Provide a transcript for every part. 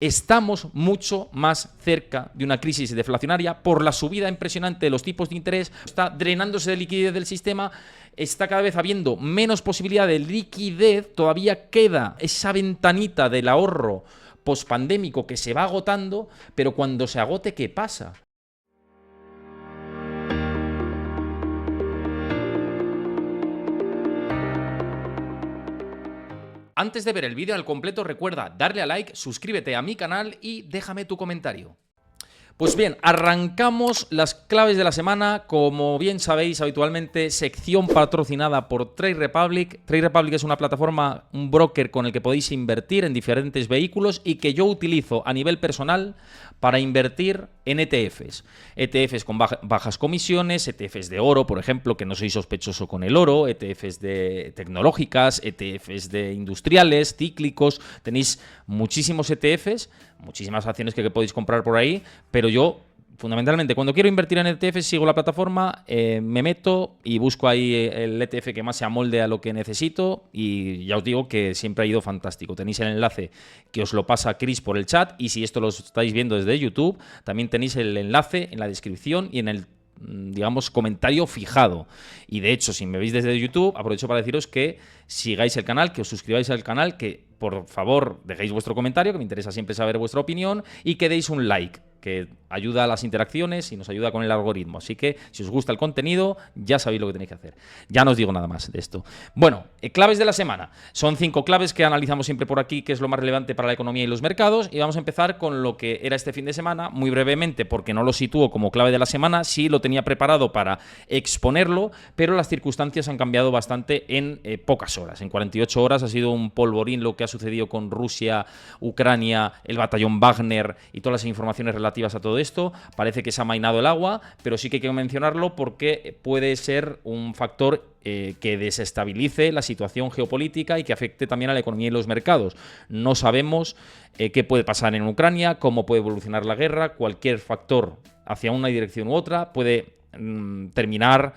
estamos mucho más cerca de una crisis deflacionaria por la subida impresionante de los tipos de interés. Está drenándose de liquidez del sistema, está cada vez habiendo menos posibilidad de liquidez, todavía queda esa ventanita del ahorro pospandémico que se va agotando, pero cuando se agote, ¿qué pasa? Antes de ver el vídeo al completo, recuerda darle a like, suscríbete a mi canal y déjame tu comentario. Pues bien, arrancamos las claves de la semana. Como bien sabéis, habitualmente sección patrocinada por Trade Republic. Trade Republic es una plataforma, un broker con el que podéis invertir en diferentes vehículos y que yo utilizo a nivel personal para invertir en ETFs. ETFs con bajas comisiones, ETFs de oro, por ejemplo, que no soy sospechoso con el oro, ETFs de tecnológicas, ETFs de industriales, cíclicos. Tenéis muchísimos ETFs, muchísimas acciones que podéis comprar por ahí, pero yo fundamentalmente cuando quiero invertir en ETFs sigo la plataforma, me meto y busco ahí el ETF que más se amolde a lo que necesito y ya os digo que siempre ha ido fantástico. Tenéis el enlace que os lo pasa Chris por el chat y si esto lo estáis viendo desde YouTube, también tenéis el enlace en la descripción y en el digamos, comentario fijado. Y de hecho, si me veis desde YouTube, aprovecho para deciros que sigáis el canal, que os suscribáis al canal, que por favor dejéis vuestro comentario, que me interesa siempre saber vuestra opinión, y que deis un like, que ayuda a las interacciones y nos ayuda con el algoritmo. Así que si os gusta el contenido, ya sabéis lo que tenéis que hacer. Ya no os digo nada más de esto. Bueno, claves de la semana. Son 5 claves que analizamos siempre por aquí, que es lo más relevante para la economía y los mercados. Y vamos a empezar con lo que era este fin de semana, muy brevemente, porque no lo sitúo como clave de la semana. Sí lo tenía preparado para exponerlo, pero las circunstancias han cambiado bastante en pocas horas. En 48 horas ha sido un polvorín lo que ha sucedido con Rusia, Ucrania, el batallón Wagner y todas las informaciones relativas a todo esto. Parece que se ha amainado el agua, pero sí que hay que mencionarlo porque puede ser un factor que desestabilice la situación geopolítica y que afecte también a la economía y los mercados. No sabemos qué puede pasar en Ucrania, cómo puede evolucionar la guerra, cualquier factor hacia una dirección u otra puede terminar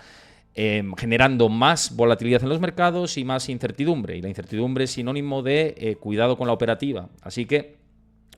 generando más volatilidad en los mercados y más incertidumbre. Y la incertidumbre es sinónimo de cuidado con la operativa. Así que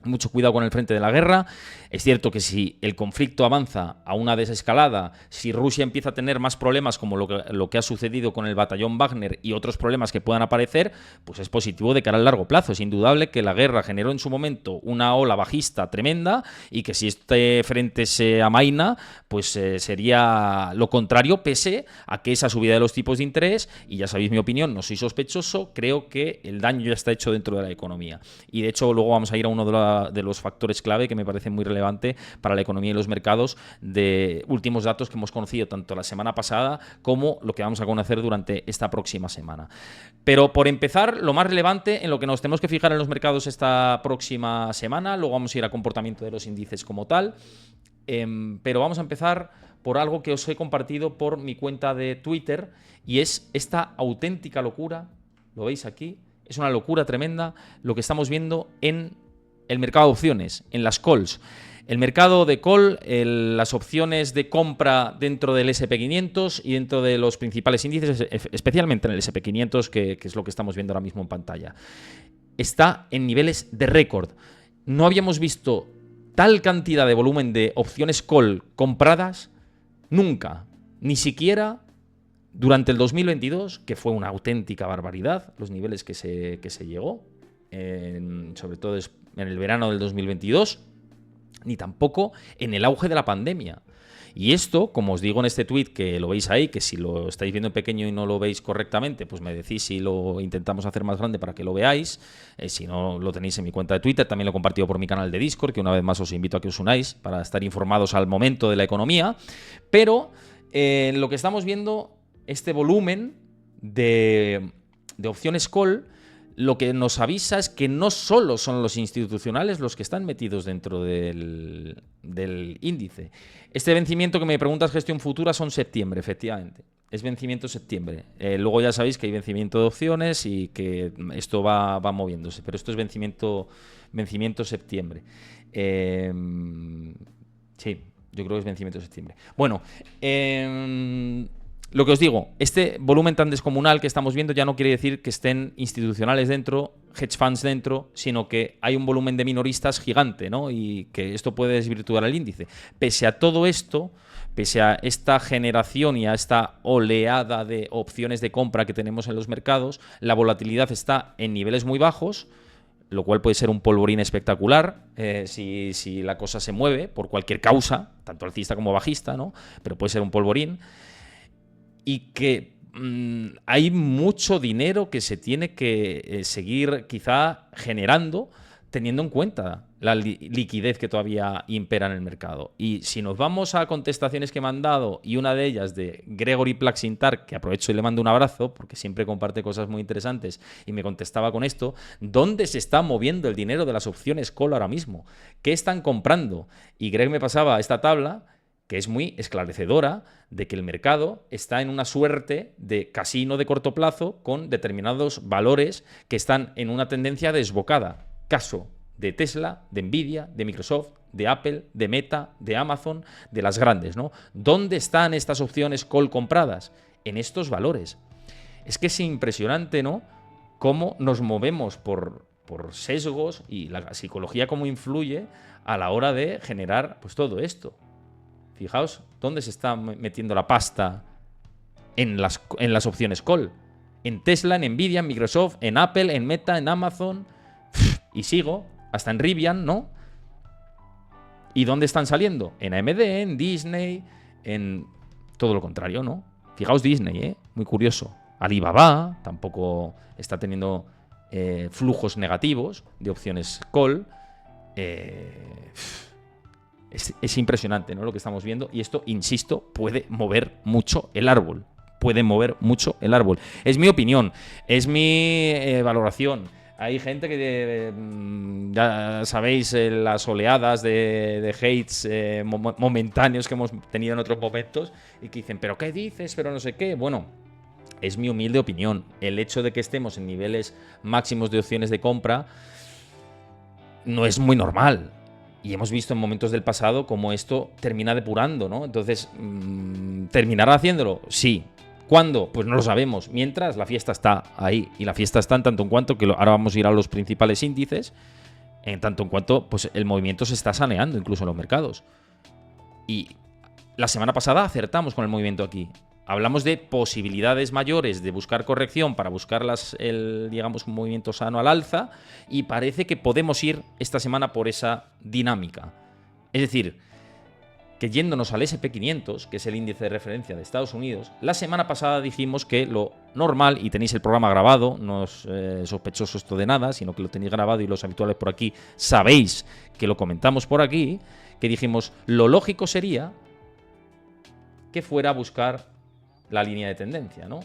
mucho cuidado con el frente de la guerra. Es cierto que si el conflicto avanza a una desescalada, si Rusia empieza a tener más problemas como lo que ha sucedido con el batallón Wagner y otros problemas que puedan aparecer, pues es positivo de cara al largo plazo. Es indudable que la guerra generó en su momento una ola bajista tremenda y que si este frente se amaina, pues sería lo contrario, pese a que esa subida de los tipos de interés, y ya sabéis mi opinión, no soy sospechoso, creo que el daño ya está hecho dentro de la economía. Y de hecho luego vamos a ir a uno de los factores clave que me parece muy relevante para la economía y los mercados de últimos datos que hemos conocido tanto la semana pasada como lo que vamos a conocer durante esta próxima semana. Pero por empezar, lo más relevante en lo que nos tenemos que fijar en los mercados esta próxima semana, luego vamos a ir a comportamiento de los índices como tal, pero vamos a empezar por algo que os he compartido por mi cuenta de Twitter y es esta auténtica locura, lo veis aquí, es una locura tremenda lo que estamos viendo en el mercado de opciones, en las calls. El mercado de call, las opciones de compra dentro del SP500 y dentro de los principales índices, especialmente en el SP500, que es lo que estamos viendo ahora mismo en pantalla, está en niveles de récord. No habíamos visto tal cantidad de volumen de opciones call compradas nunca, ni siquiera durante el 2022, que fue una auténtica barbaridad, los niveles que se llegó, sobre todo en el verano del 2022, ni tampoco en el auge de la pandemia. Y esto, como os digo en este tweet, que lo veis ahí, que si lo estáis viendo en pequeño y no lo veis correctamente, pues me decís si lo intentamos hacer más grande para que lo veáis. Si no, lo tenéis en mi cuenta de Twitter, también lo he compartido por mi canal de Discord, que una vez más os invito a que os unáis para estar informados al momento de la economía. Pero lo que estamos viendo, este volumen de opciones call, lo que nos avisa es que no solo son los institucionales los que están metidos dentro del índice. Este vencimiento que me preguntas, gestión futura, son septiembre, efectivamente. Es vencimiento septiembre. Luego ya sabéis que hay vencimiento de opciones y que esto va moviéndose, pero esto es vencimiento septiembre. Sí, yo creo que es vencimiento de septiembre. Bueno, lo que os digo, este volumen tan descomunal que estamos viendo ya no quiere decir que estén institucionales dentro, hedge funds dentro, sino que hay un volumen de minoristas gigante, ¿no? Y que esto puede desvirtuar el índice. Pese a todo esto, pese a esta generación y a esta oleada de opciones de compra que tenemos en los mercados, la volatilidad está en niveles muy bajos, lo cual puede ser un polvorín espectacular si la cosa se mueve por cualquier causa, tanto alcista como bajista, ¿no? Pero puede ser un polvorín. Y que hay mucho dinero que se tiene que seguir quizá generando, teniendo en cuenta la liquidez que todavía impera en el mercado. Y si nos vamos a contestaciones que me han dado, y una de ellas de Gregory Plaxintar, que aprovecho y le mando un abrazo, porque siempre comparte cosas muy interesantes, y me contestaba con esto: ¿dónde se está moviendo el dinero de las opciones call ahora mismo? ¿Qué están comprando? Y Greg me pasaba esta tabla, que es muy esclarecedora, de que el mercado está en una suerte de casino de corto plazo con determinados valores que están en una tendencia desbocada. Caso de Tesla, de Nvidia, de Microsoft, de Apple, de Meta, de Amazon, de las grandes, ¿no? ¿Dónde están estas opciones call compradas? En estos valores. Es que es impresionante, ¿no? Cómo nos movemos por sesgos y la psicología cómo influye a la hora de generar pues todo esto. Fijaos dónde se está metiendo la pasta en las opciones call. En Tesla, en Nvidia, en Microsoft, en Apple, en Meta, en Amazon. Y sigo, hasta en Rivian, ¿no? ¿Y dónde están saliendo? En AMD, en Disney, en todo lo contrario, ¿no? Fijaos Disney, ¿eh? Muy curioso. Alibaba tampoco está teniendo flujos negativos de opciones call. Es impresionante, ¿no? Lo que estamos viendo. Y esto, insisto, puede mover mucho el árbol. Puede mover mucho el árbol. Es mi opinión, es mi valoración. Hay gente que, ya sabéis, las oleadas de hates momentáneos que hemos tenido en otros momentos y que dicen, ¿pero qué dices? Pero no sé qué. Bueno, es mi humilde opinión. El hecho de que estemos en niveles máximos de opciones de compra no es muy normal. Y hemos visto en momentos del pasado cómo esto termina depurando, ¿no? Entonces, ¿terminará haciéndolo? Sí. ¿Cuándo? Pues no lo sabemos. Mientras, la fiesta está ahí. Y la fiesta está en tanto en cuanto que ahora vamos a ir a los principales índices, en tanto en cuanto pues, el movimiento se está saneando incluso en los mercados. Y la semana pasada acertamos con el movimiento aquí. Hablamos de posibilidades mayores de buscar corrección para buscar digamos, un movimiento sano al alza, y parece que podemos ir esta semana por esa dinámica. Es decir, que yéndonos al SP500, que es el índice de referencia de Estados Unidos, la semana pasada dijimos que lo normal, y tenéis el programa grabado, no es sospechoso esto de nada, sino que lo tenéis grabado y los habituales por aquí sabéis que lo comentamos por aquí, que dijimos lo lógico sería que fuera a buscar la línea de tendencia, ¿no?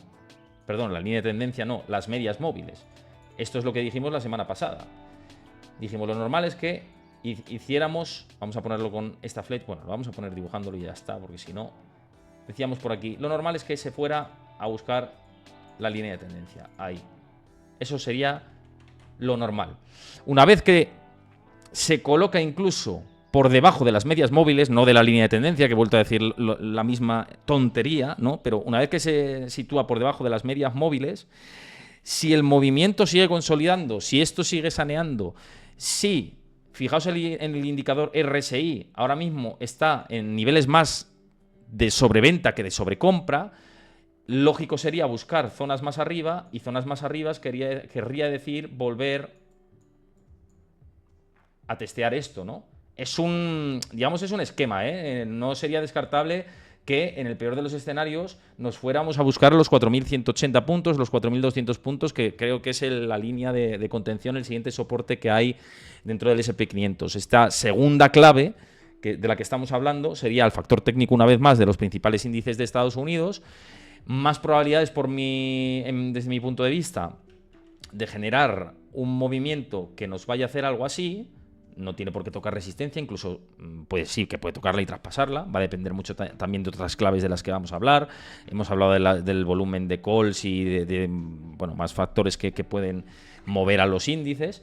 Perdón, la línea de tendencia no, las medias móviles. Esto es lo que dijimos la semana pasada. Dijimos, lo normal es que hiciéramos, vamos a ponerlo con esta flecha, bueno, lo vamos a poner dibujándolo y ya está, porque si no, decíamos por aquí, lo normal es que se fuera a buscar la línea de tendencia, ahí. Eso sería lo normal. Una vez que se coloca incluso por debajo de las medias móviles, no de la línea de tendencia, que he vuelto a decir la misma tontería, ¿no? Pero una vez que se sitúa por debajo de las medias móviles, si el movimiento sigue consolidando, si esto sigue saneando, si, fijaos en el indicador RSI, ahora mismo está en niveles más de sobreventa que de sobrecompra, lógico sería buscar zonas más arriba, y zonas más arriba querría decir volver a testear esto, ¿no? Es un esquema, ¿eh? No sería descartable que en el peor de los escenarios nos fuéramos a buscar los 4.180 puntos, los 4.200 puntos, que creo que es la línea de contención, el siguiente soporte que hay dentro del SP500. Esta segunda clave de la que estamos hablando sería el factor técnico, una vez más, de los principales índices de Estados Unidos. Más probabilidades, desde mi punto de vista, de generar un movimiento que nos vaya a hacer algo así. No tiene por qué tocar resistencia, incluso sí que puede tocarla y traspasarla. Va a depender mucho también de otras claves de las que vamos a hablar. Hemos hablado del volumen de calls y de más factores que pueden mover a los índices.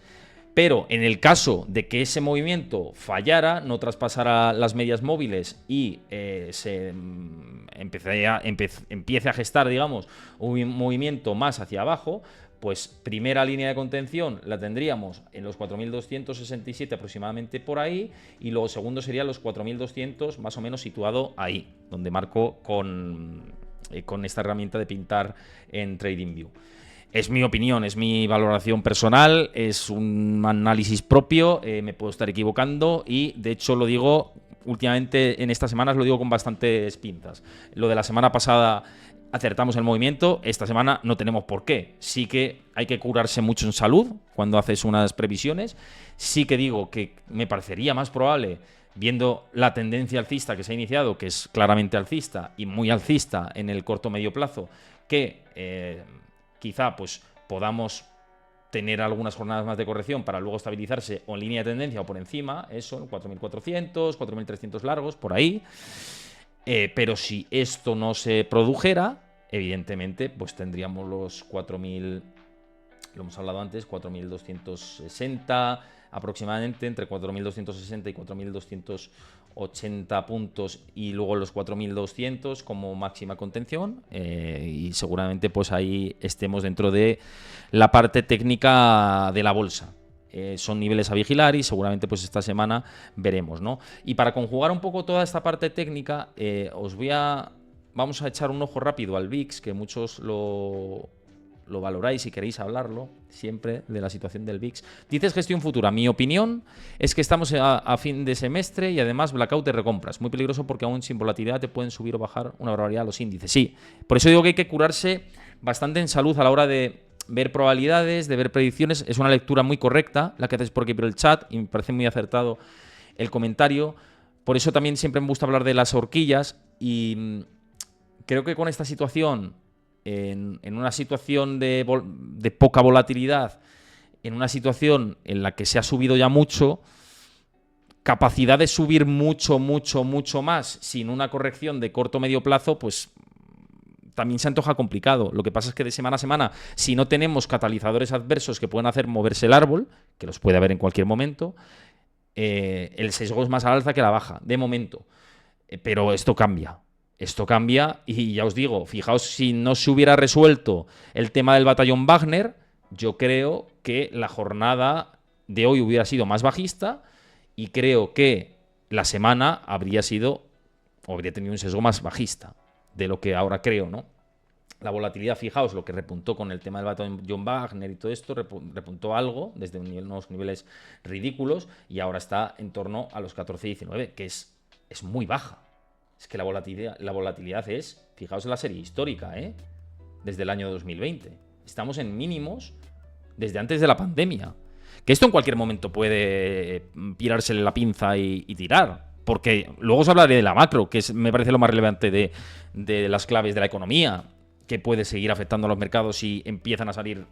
Pero en el caso de que ese movimiento fallara, no traspasara las medias móviles y empiece a gestar, digamos, un movimiento más hacia abajo, pues primera línea de contención la tendríamos en los 4.267 aproximadamente por ahí, y luego segundo sería los 4.200 más o menos situado ahí, donde marco con esta herramienta de pintar en TradingView. Es mi opinión, es mi valoración personal, es un análisis propio, me puedo estar equivocando y de hecho lo digo últimamente, en estas semanas lo digo con bastantes pinzas. Lo de la semana pasada acertamos el movimiento, esta semana no tenemos por qué. Sí que hay que curarse mucho en salud cuando haces unas previsiones. Sí que digo que me parecería más probable, viendo la tendencia alcista que se ha iniciado, que es claramente alcista y muy alcista en el corto medio plazo, que quizá pues podamos tener algunas jornadas más de corrección para luego estabilizarse o en línea de tendencia o por encima, eso, 4.400, 4.300 largos, por ahí. Pero si esto no se produjera, evidentemente, pues tendríamos los 4.000, lo hemos hablado antes, 4.260 aproximadamente, entre 4.260 y 4.280 puntos, y luego los 4.200 como máxima contención, y seguramente pues ahí estemos dentro de la parte técnica de la bolsa. Son niveles a vigilar y seguramente pues esta semana veremos, ¿no? Y para conjugar un poco toda esta parte técnica, vamos a echar un ojo rápido al VIX, que muchos lo valoráis y queréis hablarlo siempre de la situación del VIX. Dices gestión futura. Mi opinión es que estamos a fin de semestre y además blackout de recompras. Muy peligroso porque aún sin volatilidad te pueden subir o bajar una barbaridad los índices. Sí, por eso digo que hay que curarse bastante en salud a la hora de ver probabilidades, de ver predicciones. Es una lectura muy correcta la que haces por aquí por el chat y me parece muy acertado el comentario. Por eso también siempre me gusta hablar de las horquillas y creo que con esta situación, en una situación de poca volatilidad, en una situación en la que se ha subido ya mucho, capacidad de subir mucho más sin una corrección de corto o medio plazo, pues también se antoja complicado. Lo que pasa es que de semana a semana, si no tenemos catalizadores adversos que pueden hacer moverse el árbol, que los puede haber en cualquier momento, el sesgo es más al alza que a la baja, de momento. Pero esto cambia. Esto cambia y ya os digo, fijaos, si no se hubiera resuelto el tema del batallón Wagner, yo creo que la jornada de hoy hubiera sido más bajista y creo que la semana habría tenido un sesgo más bajista de lo que ahora creo, ¿no? La volatilidad, fijaos, lo que repuntó con el tema del batallón Wagner y todo esto, repuntó algo desde unos niveles ridículos y ahora está en torno a los 14-19, que es muy baja. Es que la volatilidad es, fijaos en la serie histórica, desde el año 2020. Estamos en mínimos desde antes de la pandemia. Que esto en cualquier momento puede pirársele la pinza y tirar. Porque luego os hablaré de la macro, que me parece lo más relevante de las claves de la economía, que puede seguir afectando a los mercados si empiezan a salir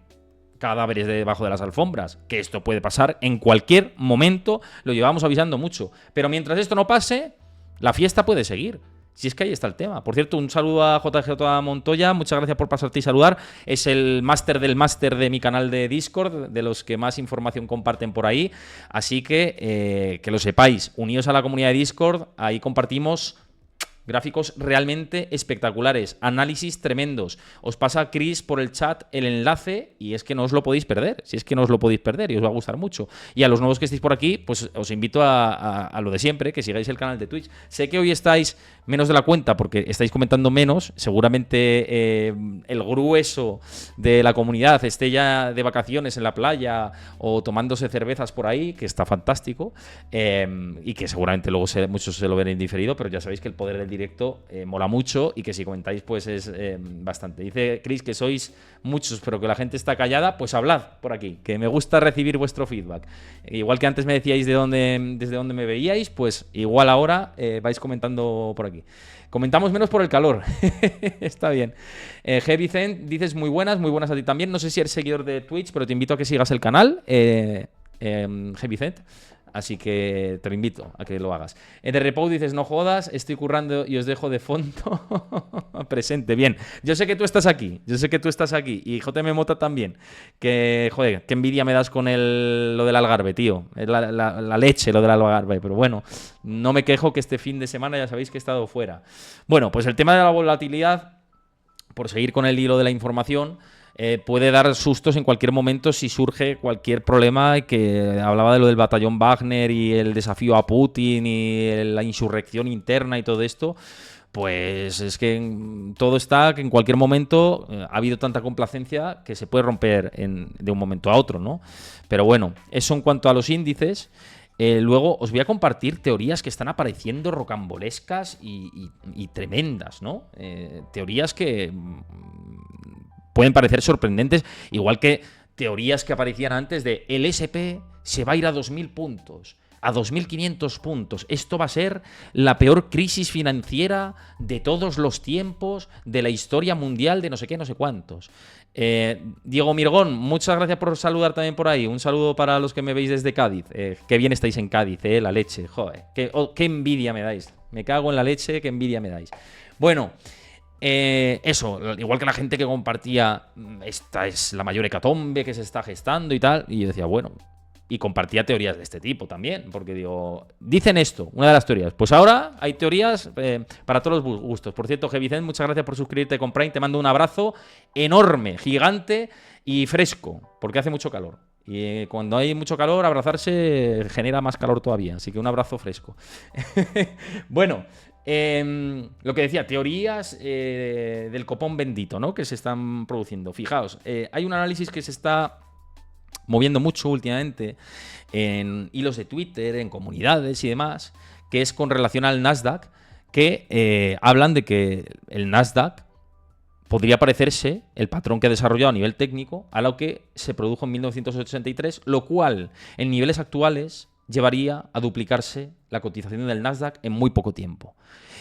cadáveres debajo de las alfombras. Que esto puede pasar en cualquier momento, lo llevamos avisando mucho. Pero mientras esto no pase, la fiesta puede seguir. Si es que ahí está el tema. Por cierto, un saludo a JG Montoya. Muchas gracias por pasarte y saludar. Es el máster del máster de mi canal de Discord, de los que más información comparten por ahí. Así que lo sepáis. Uníos a la comunidad de Discord. Ahí compartimos gráficos realmente espectaculares, análisis tremendos. Os pasa Chris por el chat el enlace y es que no os lo podéis perder. Si es que no os lo podéis perder y os va a gustar mucho. Y a los nuevos que estéis por aquí, pues os invito a lo de siempre, que sigáis el canal de Twitch. Sé que hoy estáis menos de la cuenta porque estáis comentando menos. Seguramente el grueso de la comunidad esté ya de vacaciones en la playa o tomándose cervezas por ahí, que está fantástico. Y que seguramente luego muchos se lo ven en diferido, pero ya sabéis que el poder del directo mola mucho y que si comentáis pues es bastante. Dice Chris que sois muchos pero que la gente está callada, pues hablad por aquí, que me gusta recibir vuestro feedback. Igual que antes me decíais desde dónde me veíais, pues igual ahora vais comentando por aquí. Comentamos menos por el calor. Está bien. G. Vicent, dices muy buenas a ti también. No sé si eres seguidor de Twitch, pero te invito a que sigas el canal. G. Vicent. Así que te lo invito a que lo hagas. De Repou dices, no jodas, estoy currando y os dejo de fondo presente. Bien, yo sé que tú estás aquí, y JM Mota también. Que, joder, qué envidia me das con lo del Algarve, tío. Es la leche lo del Algarve, pero bueno, no me quejo que este fin de semana ya sabéis que he estado fuera. Bueno, pues el tema de la volatilidad, por seguir con el hilo de la información, puede dar sustos en cualquier momento si surge cualquier problema, que hablaba de lo del batallón Wagner y el desafío a Putin y la insurrección interna y todo esto. Pues es que todo está que en cualquier momento ha habido tanta complacencia que se puede romper de un momento a otro, ¿no? Pero bueno, eso en cuanto a los índices. Luego os voy a compartir teorías que están apareciendo rocambolescas y tremendas, ¿no? Teorías que pueden parecer sorprendentes, igual que teorías que aparecían antes de el SP se va a ir a 2.000 puntos, a 2.500 puntos. Esto va a ser la peor crisis financiera de todos los tiempos, de la historia mundial, de no sé qué, no sé cuántos. Diego Mirgón, muchas gracias por saludar también por ahí. Un saludo para los que me veis desde Cádiz. Qué bien estáis en Cádiz, la leche. Joder, qué envidia me dais. Me cago en la leche, qué envidia me dais. Bueno, eso, igual que la gente que compartía, esta es la mayor hecatombe que se está gestando y tal. Y yo decía, bueno, y compartía teorías de este tipo también, porque digo, dicen esto, una de las teorías. Pues ahora hay teorías para todos los gustos. Por cierto, G. Vicente, muchas gracias por suscribirte con Prime. Te mando un abrazo enorme, gigante y fresco, porque hace mucho calor. Y cuando hay mucho calor, abrazarse genera más calor todavía. Así que un abrazo fresco. Bueno, lo que decía, teorías del copón bendito, ¿no? Que se están produciendo. Fijaos, hay un análisis que se está moviendo mucho últimamente en hilos de Twitter, en comunidades y demás, que es con relación al Nasdaq, que hablan de que el Nasdaq podría parecerse, el patrón que ha desarrollado a nivel técnico, a lo que se produjo en 1983, lo cual en niveles actuales llevaría a duplicarse la cotización del Nasdaq en muy poco tiempo.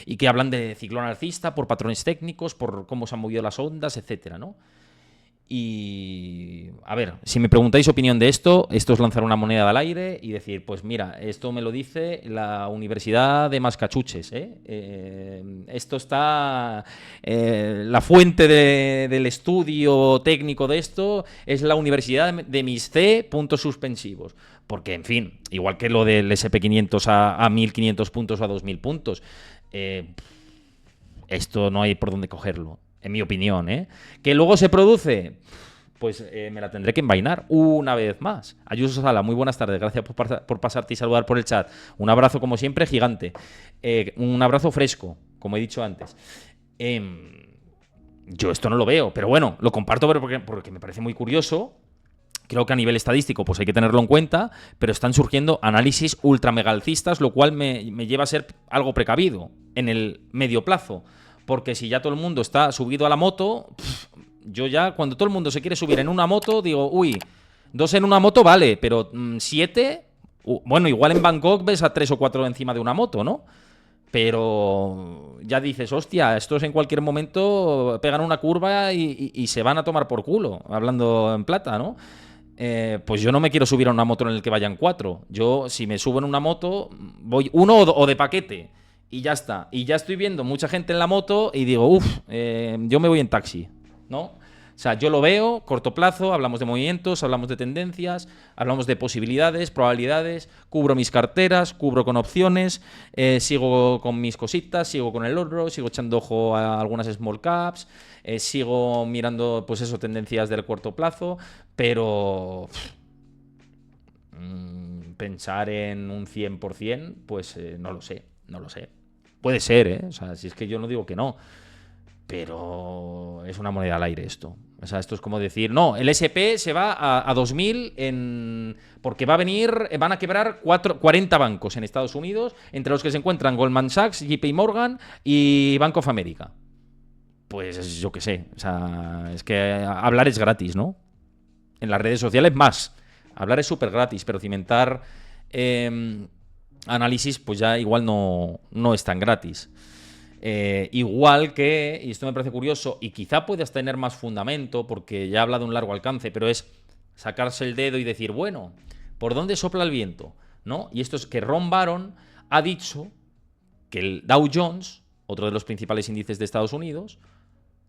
Y que hablan de ciclón alcista por patrones técnicos, por cómo se han movido las ondas, etcétera, ¿no? Y, a ver, si me preguntáis opinión de esto es lanzar una moneda al aire y decir, pues mira, esto me lo dice la Universidad de Mascachuches, esto está... la fuente del estudio técnico de esto es la Universidad de mis C. puntos suspensivos. Porque, en fin, igual que lo del SP500 a 1.500 puntos o a 2.000 puntos, esto no hay por dónde cogerlo. En mi opinión, ¿eh? Que luego se produce, pues me la tendré que envainar una vez más. Ayuso Sala, muy buenas tardes. Gracias por pasarte y saludar por el chat. Un abrazo, como siempre, gigante. Un abrazo fresco, como he dicho antes. Yo esto no lo veo, pero bueno, lo comparto porque me parece muy curioso. Creo que a nivel estadístico pues hay que tenerlo en cuenta, pero están surgiendo análisis ultramegalcistas, lo cual me lleva a ser algo precavido en el medio plazo. Porque si ya todo el mundo está subido a la moto, yo ya, cuando todo el mundo se quiere subir en una moto, digo, uy, 2 en una moto vale, pero 7, bueno, igual en Bangkok ves a 3 o 4 encima de una moto, ¿no? Pero ya dices, hostia, estos en cualquier momento pegan una curva y se van a tomar por culo, hablando en plata, ¿no? Pues yo no me quiero subir a una moto en la que vayan 4. Yo, si me subo en una moto, voy uno o de paquete. Y ya está. Y ya estoy viendo mucha gente en la moto y digo, yo me voy en taxi, ¿no? O sea, yo lo veo, corto plazo, hablamos de movimientos, hablamos de tendencias, hablamos de posibilidades, probabilidades, cubro mis carteras, cubro con opciones, sigo con mis cositas, sigo con el oro, sigo echando ojo a algunas small caps, sigo mirando, pues eso, tendencias del corto plazo, pero pensar en un 100%, pues no lo sé. Puede ser, ¿eh? O sea, si es que yo no digo que no. Pero es una moneda al aire esto. O sea, esto es como decir, no, el SP se va a 2.000 porque van a quebrar 40 bancos en Estados Unidos, entre los que se encuentran Goldman Sachs, JP Morgan y Bank of America. Pues yo qué sé. O sea, es que hablar es gratis, ¿no? En las redes sociales más. Hablar es súper gratis, pero cimentar... análisis, pues ya igual no es tan gratis. Igual que, y esto me parece curioso, y quizá puedas tener más fundamento, porque ya habla de un largo alcance, pero es sacarse el dedo y decir, bueno, ¿por dónde sopla el viento? ¿no? Y esto es que Ron Baron ha dicho que el Dow Jones, otro de los principales índices de Estados Unidos,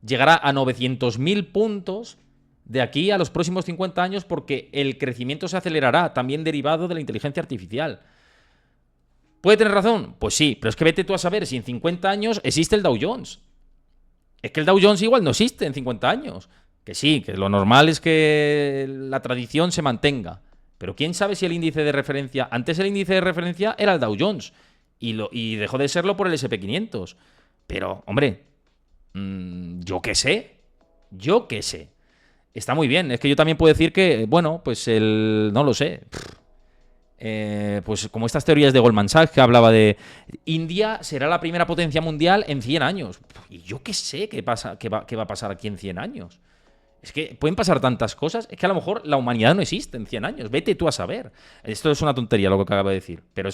llegará a 900.000 puntos de aquí a los próximos 50 años porque el crecimiento se acelerará, también derivado de la inteligencia artificial. ¿Puede tener razón? Pues sí, pero es que vete tú a saber si en 50 años existe el Dow Jones. Es que el Dow Jones igual no existe en 50 años. Que sí, que lo normal es que la tradición se mantenga. Pero quién sabe si el índice de referencia... Antes el índice de referencia era el Dow Jones y dejó de serlo por el SP500. Pero, hombre, yo qué sé. Yo qué sé. Está muy bien. Es que yo también puedo decir que, bueno, pues no lo sé. Pues como estas teorías de Goldman Sachs que hablaba de India será la primera potencia mundial en 100 años. Y yo qué sé qué va a pasar aquí en 100 años. Es que pueden pasar tantas cosas. Es que a lo mejor la humanidad no existe en 100 años. Vete tú a saber. Esto es una tontería lo que acabo de decir. Pero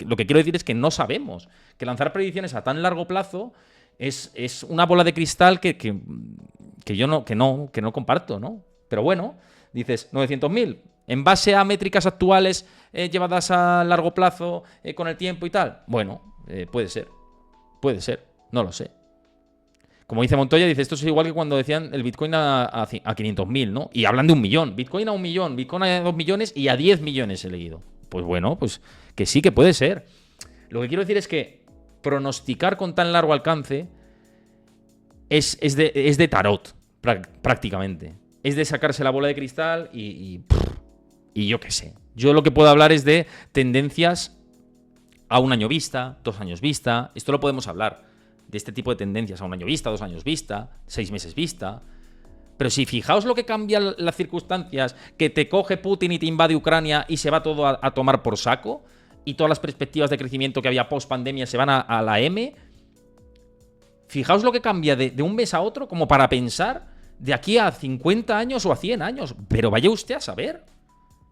lo que quiero decir es que no sabemos. Que lanzar predicciones a tan largo plazo es una bola de cristal que yo no comparto, ¿no? Pero bueno, dices 900.000. En base a métricas actuales llevadas a largo plazo con el tiempo y tal. Bueno, puede ser. Puede ser. No lo sé. Como dice Montoya, dice, esto es igual que cuando decían el Bitcoin a 500.000, ¿no? Y hablan de 1 millón. Bitcoin a 1 millón, Bitcoin a 2 millones y a 10 millones he leído. Pues bueno, pues que sí, que puede ser. Lo que quiero decir es que pronosticar con tan largo alcance es de tarot, prácticamente. Es de sacarse la bola de cristal y yo qué sé. Yo lo que puedo hablar es de tendencias a 1 año vista, 2 años vista. Esto lo podemos hablar. De este tipo de tendencias a 1 año vista, 2 años vista, 6 meses vista. Pero si fijaos lo que cambian las circunstancias, que te coge Putin y te invade Ucrania y se va todo a tomar por saco, y todas las perspectivas de crecimiento que había post pandemia se van a la M. Fijaos lo que cambia de un mes a otro como para pensar de aquí a 50 años o a 100 años. Pero vaya usted a saber.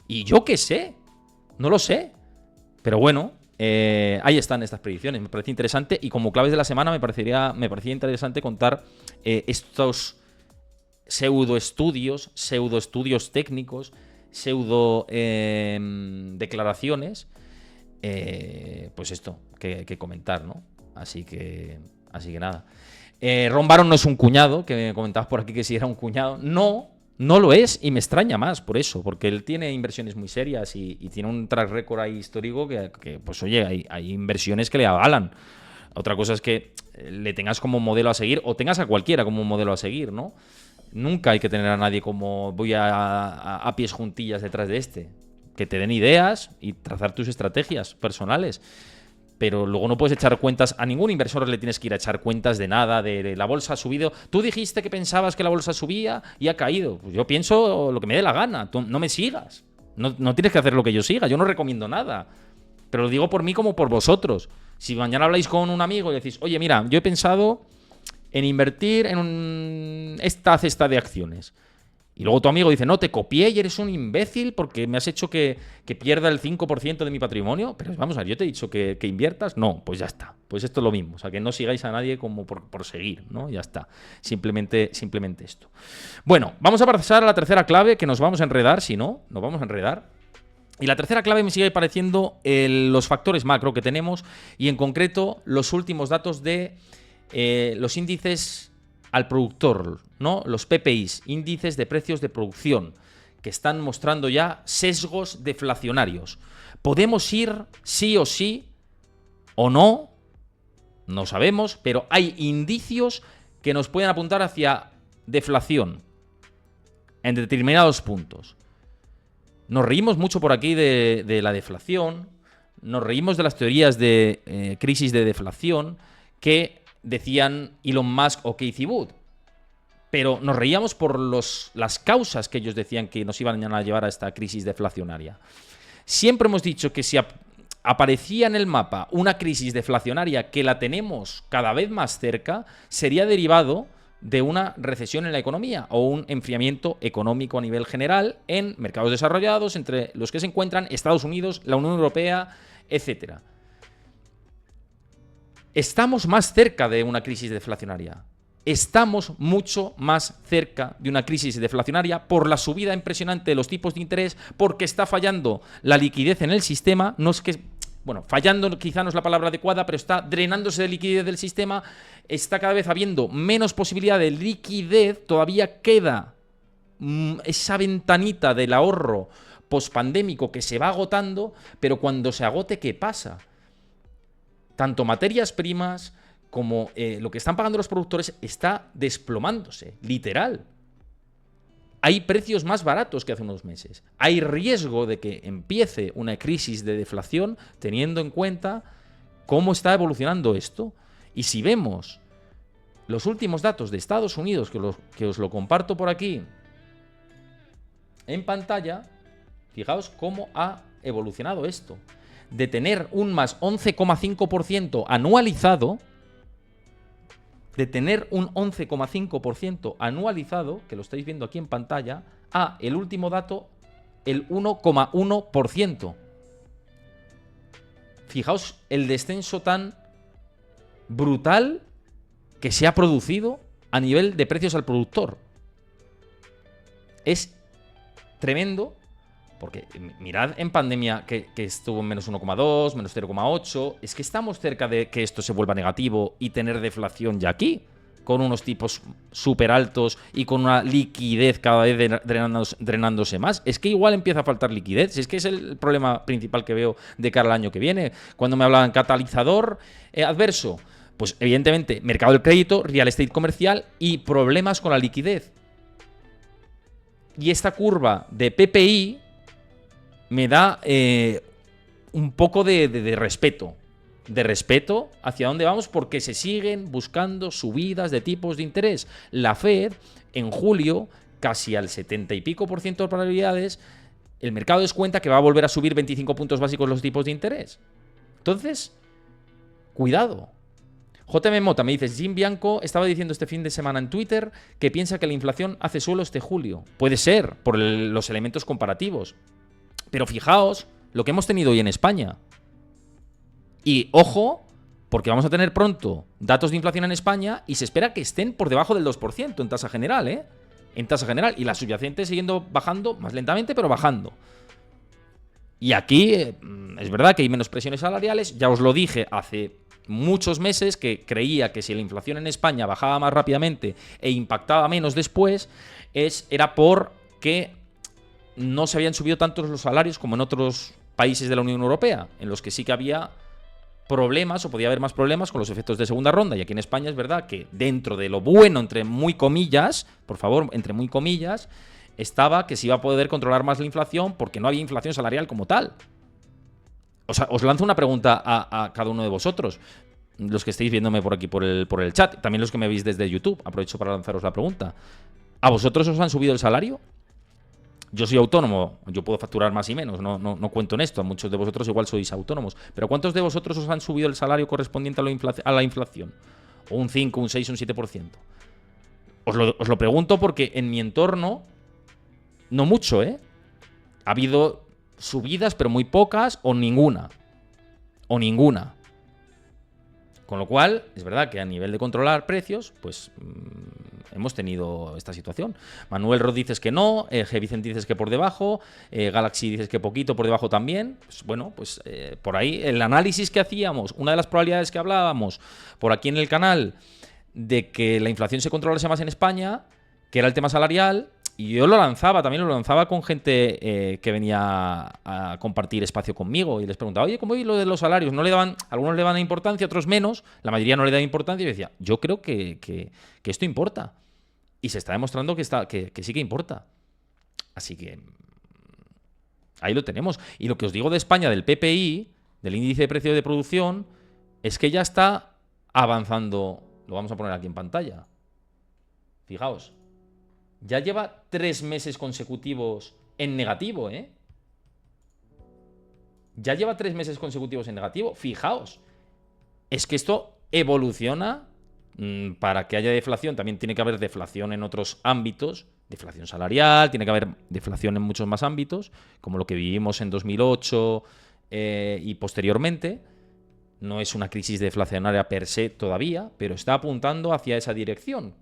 Y yo qué sé. No lo sé. Pero bueno, ahí están estas predicciones. Me parece interesante. Y como claves de la semana me parecía interesante contar estos pseudoestudios técnicos, declaraciones. Pues esto, que comentar, ¿no? Así que nada. Ron Baron no es un cuñado, que me comentabas por aquí que si era un cuñado. No lo es y me extraña más por eso, porque él tiene inversiones muy serias y tiene un track record ahí histórico que pues oye, hay inversiones que le avalan. Otra cosa es que le tengas como modelo a seguir o tengas a cualquiera como modelo a seguir, ¿no? Nunca hay que tener a nadie como voy a pies juntillas detrás de este. Que te den ideas y trazar tus estrategias personales. Pero luego no puedes echar cuentas, a ningún inversor le tienes que ir a echar cuentas de nada, de la bolsa ha subido. Tú dijiste que pensabas que la bolsa subía y ha caído. Pues yo pienso lo que me dé la gana, tú no me sigas. No tienes que hacer lo que yo siga, yo no recomiendo nada. Pero lo digo por mí como por vosotros. Si mañana habláis con un amigo y decís, oye, mira, yo he pensado en invertir en esta cesta de acciones. Y luego tu amigo dice, no, te copié y eres un imbécil porque me has hecho que pierda el 5% de mi patrimonio. Pero vamos a ver, yo te he dicho que inviertas. No, pues ya está. Pues esto es lo mismo. O sea, que no sigáis a nadie como por seguir, ¿no? Ya está. Simplemente esto. Bueno, vamos a pasar a la tercera clave, que nos vamos a enredar, si no, nos vamos a enredar. Y la tercera clave me sigue pareciendo los factores macro que tenemos y en concreto los últimos datos de los índices al productor, ¿no? Los PPIs, índices de precios de producción, que están mostrando ya sesgos deflacionarios. ¿Podemos ir sí o sí o no? No sabemos, pero hay indicios que nos pueden apuntar hacia deflación en determinados puntos. Nos reímos mucho por aquí de la deflación, nos reímos de las teorías de crisis de deflación que decían Elon Musk o Cathie Wood. Pero nos reíamos por las causas que ellos decían que nos iban a llevar a esta crisis deflacionaria. Siempre hemos dicho que si aparecía en el mapa una crisis deflacionaria que la tenemos cada vez más cerca, sería derivado de una recesión en la economía o un enfriamiento económico a nivel general en mercados desarrollados, entre los que se encuentran Estados Unidos, la Unión Europea, etc. Estamos más cerca de una crisis deflacionaria. estamos mucho más cerca de una crisis deflacionaria por la subida impresionante de los tipos de interés, porque está fallando la liquidez en el sistema. No es que, bueno, fallando quizá no es la palabra adecuada, pero está drenándose de liquidez del sistema, está cada vez habiendo menos posibilidad de liquidez, todavía queda esa ventanita del ahorro pospandémico que se va agotando, pero cuando se agote, ¿qué pasa? Tanto materias primas como lo que están pagando los productores está desplomándose, literal. Hay precios más baratos que hace unos meses. Hay riesgo de que empiece una crisis de deflación teniendo en cuenta cómo está evolucionando esto. Y si vemos los últimos datos de Estados Unidos, que os lo comparto por aquí en pantalla, fijaos cómo ha evolucionado esto. De tener un más 11,5% anualizado, que lo estáis viendo aquí en pantalla, a el último dato, el 1,1%. Fijaos el descenso tan brutal que se ha producido a nivel de precios al productor. Es tremendo, porque mirad en pandemia que estuvo en menos 1,2, menos 0,8. Es que estamos cerca de que esto se vuelva negativo y tener deflación ya aquí, con unos tipos súper altos y con una liquidez cada vez drenándose más. Es que igual empieza a faltar liquidez. Es que es el problema principal que veo de cara al año que viene. Cuando me hablaban catalizador adverso, pues evidentemente mercado del crédito, real estate comercial y problemas con la liquidez. Y esta curva de PPI me da un poco de respeto. De respeto hacia dónde vamos, porque se siguen buscando subidas de tipos de interés. La Fed, en julio, casi al 70 y pico % de probabilidades, el mercado descuenta que va a volver a subir 25 puntos básicos los tipos de interés. Entonces, cuidado. JM Mota me dice, Jim Bianco estaba diciendo este fin de semana en Twitter que piensa que la inflación hace suelo este julio. Puede ser, por los elementos comparativos. Pero fijaos lo que hemos tenido hoy en España. Y ojo, porque vamos a tener pronto datos de inflación en España y se espera que estén por debajo del 2% en tasa general, ¿eh? En tasa general. Y la subyacente siguiendo bajando, más lentamente, pero bajando. Y aquí es verdad que hay menos presiones salariales. Ya os lo dije hace muchos meses que creía que si la inflación en España bajaba más rápidamente e impactaba menos después, era porque no se habían subido tantos los salarios como en otros países de la Unión Europea, en los que sí que había problemas o podía haber más problemas con los efectos de segunda ronda. Y aquí en España es verdad que dentro de lo bueno, entre muy comillas, por favor, entre muy comillas, estaba que se iba a poder controlar más la inflación porque no había inflación salarial como tal. O sea, os lanzo una pregunta a cada uno de vosotros, los que estéis viéndome por aquí por el chat, también los que me veis desde YouTube. Aprovecho para lanzaros la pregunta. ¿A vosotros os han subido el salario? Yo soy autónomo, yo puedo facturar más y menos, no cuento en esto. A muchos de vosotros igual sois autónomos. Pero ¿cuántos de vosotros os han subido el salario correspondiente a la inflación? ¿O un 5, un 6, un 7%? Os lo pregunto porque en mi entorno, no mucho, ¿eh? Ha habido subidas, pero muy pocas o ninguna. O ninguna. Con lo cual, es verdad que a nivel de controlar precios, pues hemos tenido esta situación. Manuel Rod dices que no, G. Vicente dices que por debajo, Galaxy dices que poquito por debajo también. Pues bueno, pues por ahí el análisis que hacíamos, una de las probabilidades que hablábamos por aquí en el canal de que la inflación se controlase más en España, que era el tema salarial, y yo también lo lanzaba con gente que venía a compartir espacio conmigo y les preguntaba, oye, ¿cómo vi lo de los salarios? Algunos le dan importancia, otros menos, la mayoría no le dan importancia, y yo decía, yo creo que esto importa. Y se está demostrando que sí que importa. Así que ahí lo tenemos. Y lo que os digo de España, del PPI, del índice de precio de producción, es que ya está avanzando. Lo vamos a poner aquí en pantalla. Fijaos. Ya lleva 3 meses consecutivos en negativo, ¿eh? Ya lleva 3 meses consecutivos en negativo. Fijaos. Es que esto evoluciona. Para que haya deflación también tiene que haber deflación en otros ámbitos. Deflación salarial, tiene que haber deflación en muchos más ámbitos, como lo que vivimos en 2008 y posteriormente. No es una crisis deflacionaria per se todavía, pero está apuntando hacia esa dirección.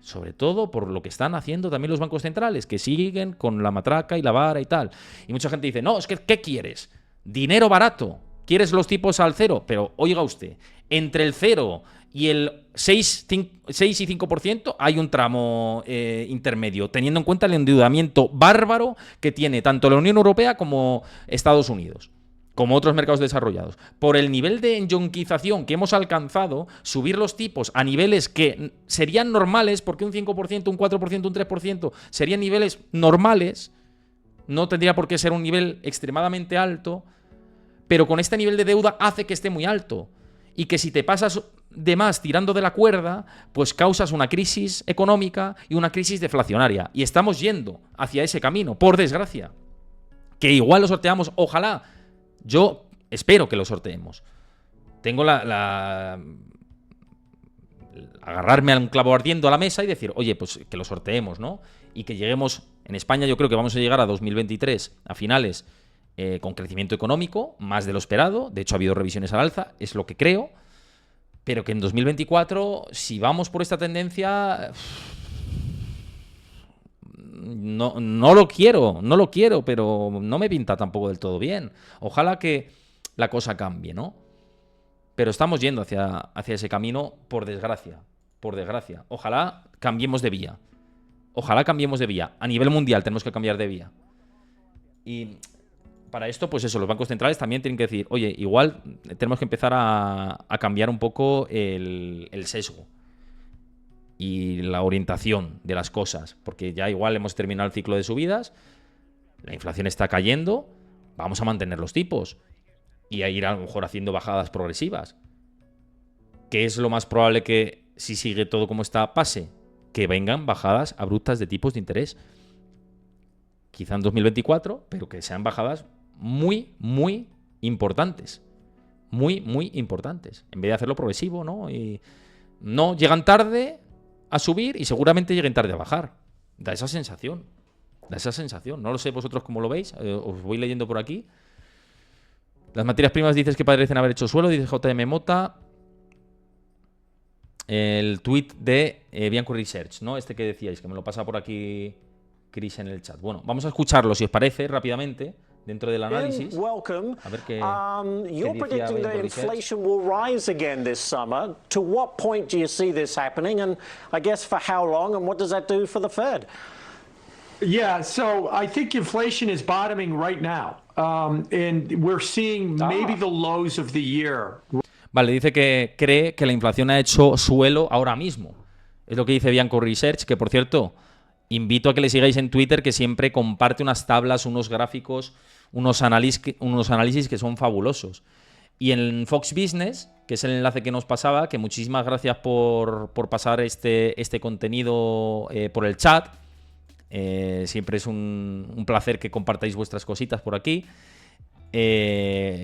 Sobre todo por lo que están haciendo también los bancos centrales, que siguen con la matraca y la vara y tal. Y mucha gente dice, no, es que ¿qué quieres? Dinero barato. ¿Quieres los tipos al cero? Pero oiga usted, entre el 0 y el 6 y 5% hay un tramo intermedio, teniendo en cuenta el endeudamiento bárbaro que tiene tanto la Unión Europea como Estados Unidos, como otros mercados desarrollados. Por el nivel de enyonquización que hemos alcanzado, subir los tipos a niveles que serían normales, porque un 5%, un 4%, un 3% serían niveles normales, no tendría por qué ser un nivel extremadamente alto, pero con este nivel de deuda hace que esté muy alto. Y que si te pasas de más tirando de la cuerda, pues causas una crisis económica y una crisis deflacionaria. Y estamos yendo hacia ese camino, por desgracia. Que igual lo sorteamos, ojalá. Yo espero que lo sorteemos. Tengo agarrarme a un clavo ardiendo a la mesa y decir, oye, pues que lo sorteemos, ¿no? Y que lleguemos, en España yo creo que vamos a llegar a 2023, a finales, con crecimiento económico, más de lo esperado. De hecho, ha habido revisiones al alza, es lo que creo. Pero que en 2024, si vamos por esta tendencia, no lo quiero, pero no me pinta tampoco del todo bien. Ojalá que la cosa cambie, ¿no? Pero estamos yendo hacia ese camino, por desgracia. Por desgracia. Ojalá cambiemos de vía. Ojalá cambiemos de vía. A nivel mundial tenemos que cambiar de vía. Y para esto, pues eso, los bancos centrales también tienen que decir, oye, igual tenemos que empezar a cambiar un poco el sesgo y la orientación de las cosas, porque ya igual hemos terminado el ciclo de subidas, la inflación está cayendo, vamos a mantener los tipos y a ir a lo mejor haciendo bajadas progresivas. ¿Qué es lo más probable que, si sigue todo como está, pase? Que vengan bajadas abruptas de tipos de interés. Quizá en 2024, pero que sean bajadas muy, muy importantes. Muy, muy importantes. En vez de hacerlo progresivo, ¿no? Y no, llegan tarde a subir y seguramente lleguen tarde a bajar. Da esa sensación. Da esa sensación. No lo sé vosotros cómo lo veis. Os voy leyendo por aquí. Las materias primas dices que parecen haber hecho suelo, dice JM Mota. El tweet de Bianco Research, ¿no? Este que decíais, que me lo pasa por aquí Chris en el chat. Bueno, vamos a escucharlo, si os parece, rápidamente, dentro del análisis. A ver qué You're decía predicting that Bianco Research. inflation will rise again this summer. To what point do you see this happening? And I guess for how long? And what does that do for the Fed? Yeah, so I think inflation is bottoming right now. And we're seeing maybe the lows of the year. Vale, dice que cree que la inflación ha hecho suelo ahora mismo. Es lo que dice Bianco Research, que por cierto, invito a que le sigáis en Twitter, que siempre comparte unas tablas, unos gráficos, unos análisis que son fabulosos. Y en Fox Business, que es el enlace que nos pasaba, que muchísimas gracias por pasar este contenido por el chat. Siempre es un placer que compartáis vuestras cositas por aquí.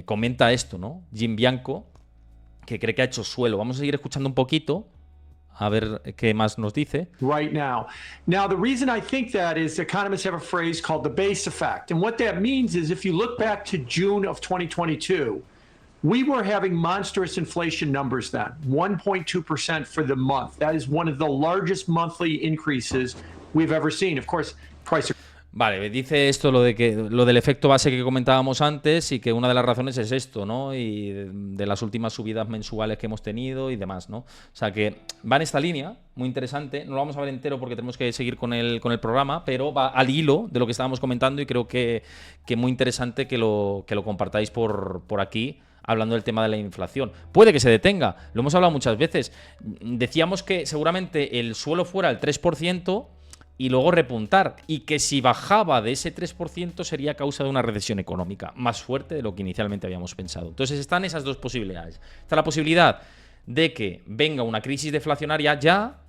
Comenta esto, ¿no? Jim Bianco, que cree que ha hecho suelo. Vamos a seguir escuchando un poquito, a ver qué más nos dice. Right now. Now, the reason I think that is economists have a phrase called the base effect. And what that means is if you look back to June of 2022, we were having monstrous inflation numbers then, 1.2% for the month. That is one of the largest monthly increases we've ever seen. Of course, price. Vale, dice esto lo del efecto base que comentábamos antes y que una de las razones es esto, ¿no? Y de las últimas subidas mensuales que hemos tenido y demás, ¿no? O sea que va en esta línea, muy interesante. No lo vamos a ver entero porque tenemos que seguir con el programa, pero va al hilo de lo que estábamos comentando y creo que muy interesante que lo compartáis por aquí, hablando del tema de la inflación. Puede que se detenga, lo hemos hablado muchas veces. Decíamos que seguramente el suelo fuera el 3%, y luego repuntar, y que si bajaba de ese 3% sería causa de una recesión económica más fuerte de lo que inicialmente habíamos pensado. Entonces están esas dos posibilidades. Está la posibilidad de que venga una crisis deflacionaria ya,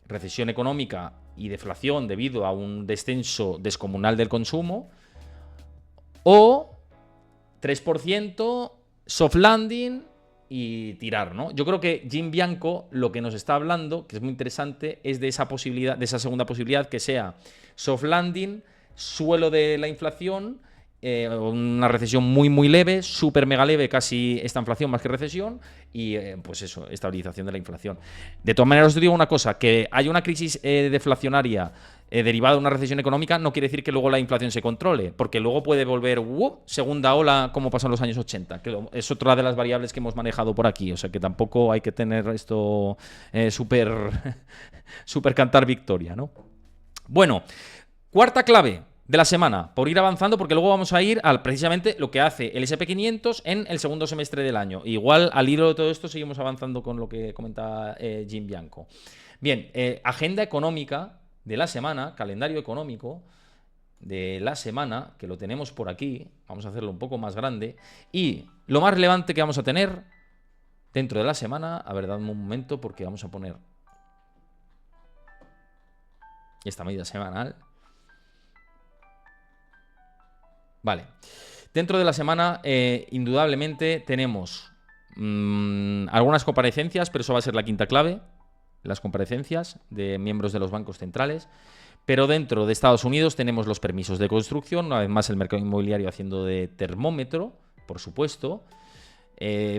recesión económica y deflación debido a un descenso descomunal del consumo, o 3%, soft landing y tirar, ¿no? Yo creo que Jim Bianco lo que nos está hablando, que es muy interesante, es de esa posibilidad, de esa segunda posibilidad, que sea soft landing, suelo de la inflación una recesión muy, muy leve, súper mega leve, casi esta inflación más que recesión, y pues eso, estabilización de la inflación. De todas maneras, os digo una cosa, que haya una crisis deflacionaria derivada de una recesión económica no quiere decir que luego la inflación se controle, porque luego puede volver segunda ola como pasó en los años 80, que es otra de las variables que hemos manejado por aquí, o sea que tampoco hay que tener esto súper cantar victoria, ¿no? Bueno, cuarta clave de la semana, por ir avanzando, porque luego vamos a ir al precisamente lo que hace el SP500 en el segundo semestre del año. Igual, al hilo de todo esto, seguimos avanzando con lo que comenta Jim Bianco. Bien, agenda económica de la semana, calendario económico de la semana, que lo tenemos por aquí, vamos a hacerlo un poco más grande, y lo más relevante que vamos a tener dentro de la semana, a ver, dadme un momento porque vamos a poner esta medida semanal. Vale, dentro de la semana indudablemente tenemos algunas comparecencias, pero eso va a ser la quinta clave, las comparecencias de miembros de los bancos centrales. Pero dentro de Estados Unidos tenemos los permisos de construcción, una vez más el mercado inmobiliario haciendo de termómetro, por supuesto.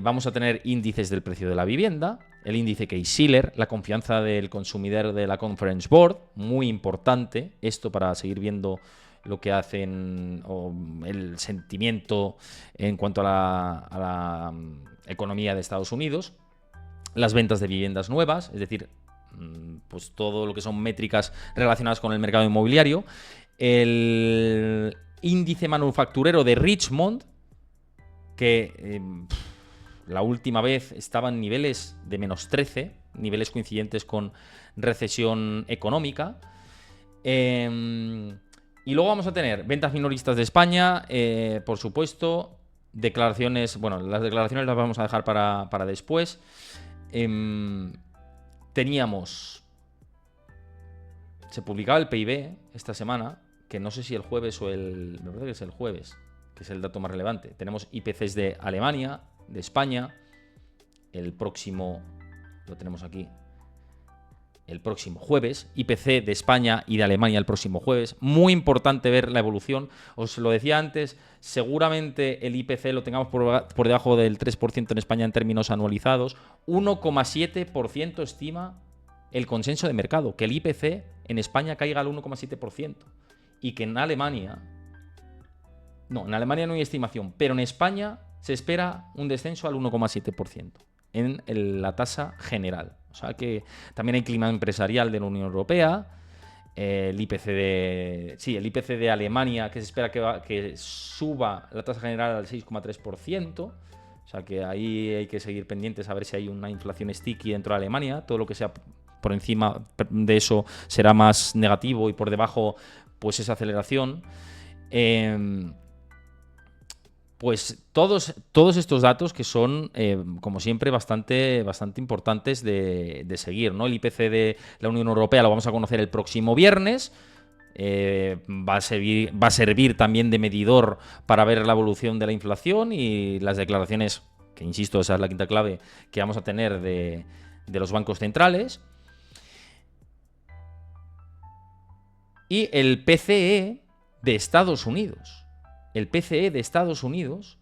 Vamos a tener índices del precio de la vivienda, el índice Case-Shiller, la confianza del consumidor de la Conference Board, muy importante esto para seguir viendo lo que hacen, o el sentimiento en cuanto a la economía de Estados Unidos, las ventas de viviendas nuevas, es decir, pues todo lo que son métricas relacionadas con el mercado inmobiliario, el índice manufacturero de Richmond, que la última vez estaba en niveles de -13, niveles coincidentes con recesión económica. Y luego vamos a tener ventas minoristas de España, por supuesto, declaraciones, bueno, las declaraciones las vamos a dejar para después. Se publicaba el PIB esta semana, que no sé si el jueves o me parece que es el jueves, que es el dato más relevante. Tenemos IPCs de Alemania, de España, el próximo, lo tenemos aquí, el próximo jueves, IPC de España y de Alemania el próximo jueves. Muy importante ver la evolución. Os lo decía antes, seguramente el IPC lo tengamos por debajo del 3% en España en términos anualizados. 1,7% estima el consenso de mercado, que el IPC en España caiga al 1,7%. Y que en Alemania no hay estimación, pero en España se espera un descenso al 1,7% en la tasa general. O sea que también hay clima empresarial de la Unión Europea, el IPC de Alemania, que se espera que suba la tasa general al 6,3%. O sea que ahí hay que seguir pendientes a ver si hay una inflación sticky dentro de Alemania. Todo lo que sea por encima de eso será más negativo y por debajo pues esa aceleración. Pues todos estos datos que son, como siempre, bastante importantes de seguir, ¿no? El IPC de la Unión Europea lo vamos a conocer el próximo viernes. Va a servir también de medidor para ver la evolución de la inflación y las declaraciones, que insisto, esa es la quinta clave, que vamos a tener de los bancos centrales. Y el PCE de Estados Unidos. El PCE de Estados Unidos,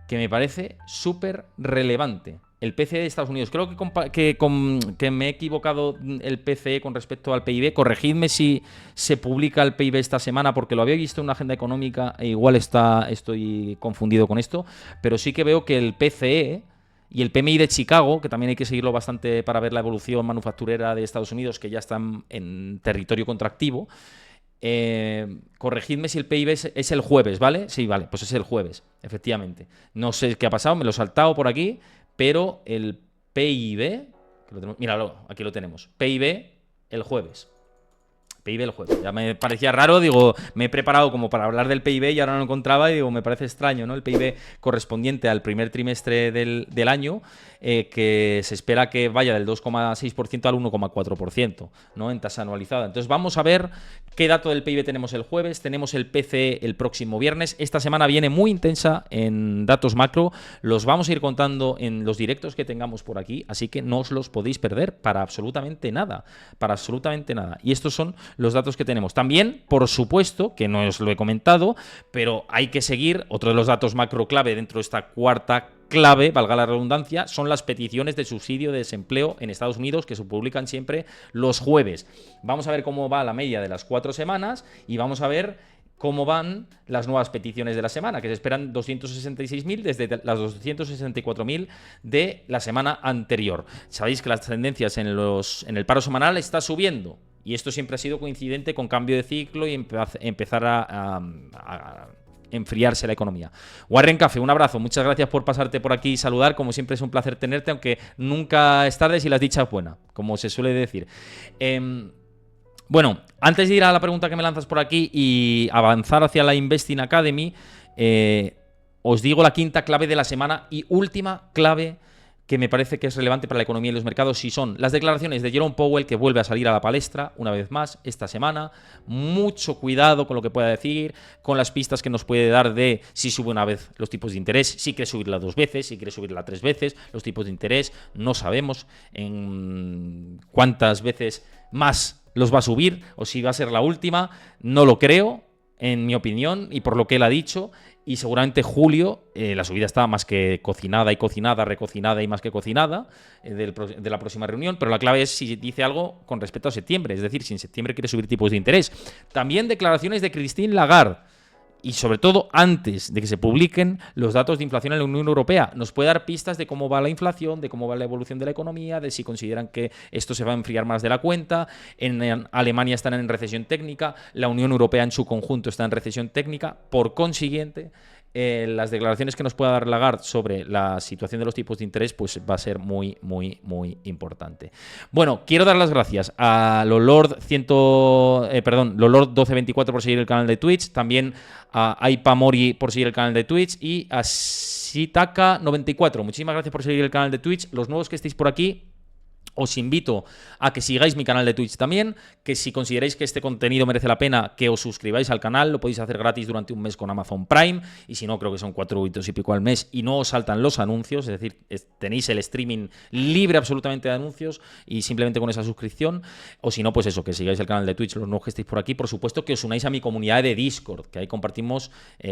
que me parece súper relevante. El PCE de Estados Unidos. Creo que me he equivocado el PCE con respecto al PIB. Corregidme si se publica el PIB esta semana, porque lo había visto en una agenda económica e igual estoy confundido con esto. Pero sí que veo que el PCE y el PMI de Chicago, que también hay que seguirlo bastante para ver la evolución manufacturera de Estados Unidos, que ya están en territorio contractivo. Corregidme si el PIB es el jueves, ¿vale? Sí, vale, pues es el jueves, efectivamente. No sé qué ha pasado, me lo he saltado por aquí, pero el PIB, míralo, aquí lo tenemos. PIB el jueves. PIB el jueves. Ya me parecía raro, digo, me he preparado como para hablar del PIB y ahora no lo encontraba y digo, me parece extraño, ¿no? El PIB correspondiente al primer trimestre del año, que se espera que vaya del 2,6% al 1,4%, ¿no? En tasa anualizada. Entonces vamos a ver qué dato del PIB tenemos el jueves. Tenemos el PCE el próximo viernes. Esta semana viene muy intensa en datos macro. Los vamos a ir contando en los directos que tengamos por aquí, así que no os los podéis perder para absolutamente nada. Para absolutamente nada. Y estos son los datos que tenemos. También, por supuesto, que no os lo he comentado, pero hay que seguir, otro de los datos macro clave dentro de esta cuarta clave, valga la redundancia, son las peticiones de subsidio de desempleo en Estados Unidos, que se publican siempre los jueves. Vamos a ver cómo va la media de las 4 semanas y vamos a ver cómo van las nuevas peticiones de la semana, que se esperan 266.000 desde las 264.000 de la semana anterior. Sabéis que las tendencias en el paro semanal está subiendo, y esto siempre ha sido coincidente con cambio de ciclo y empezar a enfriarse la economía. Warren Café, un abrazo, muchas gracias por pasarte por aquí y saludar, como siempre es un placer tenerte, aunque nunca es tarde si las dichas es buena, como se suele decir. Bueno, antes de ir a la pregunta que me lanzas por aquí y avanzar hacia la Investing Academy, os digo la quinta clave de la semana y última clave que me parece que es relevante para la economía y los mercados, y son las declaraciones de Jerome Powell, que vuelve a salir a la palestra una vez más esta semana. Mucho cuidado con lo que pueda decir, con las pistas que nos puede dar de si sube una vez los tipos de interés, si quiere subirla 2 veces, si quiere subirla 3 veces. Los tipos de interés no sabemos en cuántas veces más los va a subir o si va a ser la última. No lo creo, en mi opinión, y por lo que él ha dicho. Y seguramente julio, la subida está más que cocinada y cocinada, recocinada y más que cocinada de la próxima reunión, pero la clave es si dice algo con respecto a septiembre, es decir, si en septiembre quiere subir tipos de interés. También declaraciones de Christine Lagarde, y sobre todo antes de que se publiquen los datos de inflación en la Unión Europea. Nos puede dar pistas de cómo va la inflación, de cómo va la evolución de la economía, de si consideran que esto se va a enfriar más de la cuenta. En Alemania están en recesión técnica, la Unión Europea en su conjunto está en recesión técnica. Por consiguiente, las declaraciones que nos pueda dar Lagarde sobre la situación de los tipos de interés pues va a ser muy, muy, muy importante. Bueno, quiero dar las gracias a Lolord 1224 por seguir el canal de Twitch, también a Aipa Mori por seguir el canal de Twitch y a Shitaka94. Muchísimas gracias por seguir el canal de Twitch. Los nuevos que estéis por aquí, os invito a que sigáis mi canal de Twitch también, que si consideráis que este contenido merece la pena, que os suscribáis al canal. Lo podéis hacer gratis durante un mes con Amazon Prime, y si no, creo que son 4 euritos y pico al mes y no os saltan los anuncios, es decir, tenéis el streaming libre absolutamente de anuncios y simplemente con esa suscripción. O si no, pues eso, que sigáis el canal de Twitch, los nuevos que estéis por aquí. Por supuesto que os unáis a mi comunidad de Discord, que ahí compartimos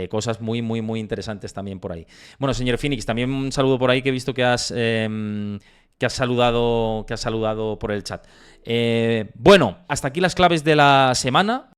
cosas muy, muy, muy interesantes también por ahí. Bueno, señor Phoenix, también un saludo por ahí, que he visto que has saludado por el chat. Bueno, hasta aquí las claves de la semana.